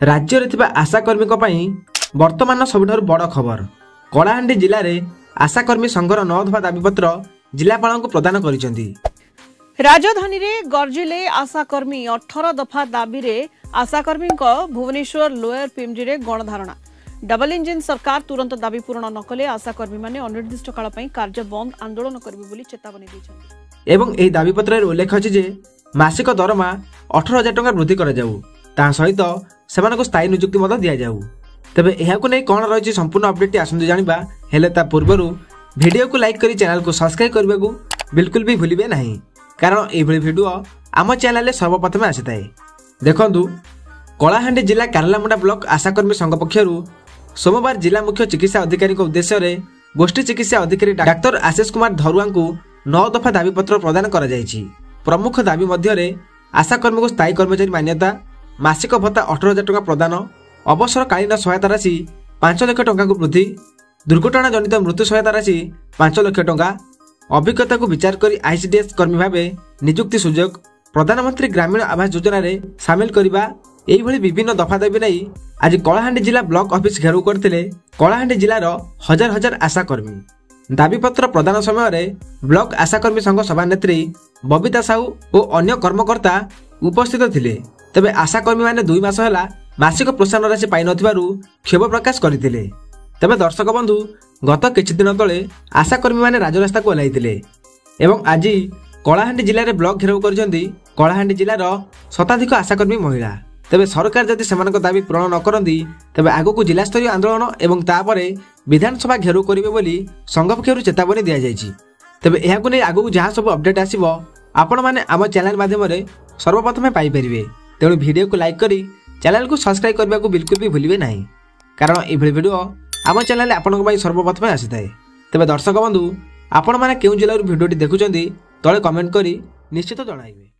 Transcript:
राज्य रे थिबा आशाकर्मी वर्तमान सबुठारु बड़ खबर। कलाहांडी जिले में आशाकर्मी संघर 9 दफा दाबीपत्र जिलापाल को प्रदान करिसेंती। राजधानी रे गर्जिले आशाकर्मी 18 दफा दाबी रे आशाकर्मी भुवनेश्वर लोयर पीएमजी रे गणधारणा। डबल इंजिन सरकार तुरंत दाबी पूरण नकले आशाकर्मी माने अनिर्दिष्ट काल पई कार्य बंद आंदोलन करिवे बोली चेतावनी दैछन्ती। एवं एही दाबीपत्र रे उल्लेख अछि जे मासिक दरमा 18,000 टका वृद्धि करा जाऊ, ता सहित सेमानको स्थायी नियुक्ति मत दिया जाऊ। तबे एहाकु नै कोन रहिछि संपूर्ण अपडेट आसंतु जानिबा। हेले ता पूर्वरु वीडियो को लाइक करी चैनल को सब्सक्राइब करबेगु बिल्कुल भी भूलिबे नाही, कारण एभली वीडियो आम चैनल सर्वप्रथम आसीताए। देखंतु कलाहांडी जिला कारालामुंडा ब्लॉक आशाकर्मी संघ पक्षरु सोमवार जिला मुख्य चिकित्सा अधिकारी उद्देश्य रे गोष्ठी चिकित्सा अधिकारी डाक्टर आशीष कुमार धरुआ को 9 दफा दाबीपत्र प्रदान करा जायछि। प्रमुख दाबी मध्य आशाकर्मी को स्थायी कर्मचारी मान्यता, मासिक भत्ता 18,000 टका प्रदान, अवसरकालीन सहायता राशि 5 लाख टका को वृद्धि, दुर्घटना जनित मृत्यु सहायता राशि 5 लाख टका, अभिज्ञता को विचार करी आईसीडीएस कर्मी भाव नियुक्ति सुजोग, प्रधानमंत्री ग्रामीण आवास योजना रे शामिल करबा, एही विभिन्न दफा दाबी नहीं आज कलाहांडी जिला ब्लॉक ऑफिस घेराव करथिले कलाहांडी जिलार हजार हजार आशाकर्मी। दाबीपत्र प्रदान समय ब्लॉक आशाकर्मी संघ सभानेत्री बबिता साहू और अन्य कर्मकर्ता उपस्थित थिले। तबे आशाकर्मी माने 2 मास होला मासिक प्रोत्साहन राशि पाइ नथिबारु क्षोभ प्रकाश करथिले। तबे दर्शक बंधु गत किछि दिन तले आशाकर्मी माने राजरास्ता को ओलाइथिले एवं आज कलाहांडी जिले में ब्लॉक घेराव करछन्ती कलाहांडी जिलार शताधिक आशाकर्मी महिला। तबे सरकार जदि सेमानक दाबी पूरण न करंती तबे आगो जिला स्तरीय आंदोलन एवं तापरे विधानसभा घेराव करिवे बोली संघ पक्षरु चेतावनी दिया जायछि। तबे एहाकु नै आगो जहाँ सब अपडेट आसीबो आपण माने आम चैनल माध्यम रे सर्वप्रथम पाई परिबे। तेणु वीडियो को लाइक करी चैनल को सब्सक्राइब करबा को बिल्कुल भी भूलिबे नाही, कारण एभली वीडियो आम चैनल आपन को सर्वप्रथम आसीथाय। तबे दर्शक बंधु आपण माने केउ जिल्ला वीडियोटी देखुचंदी तळे कमेंट करी निश्चित जणाइबे।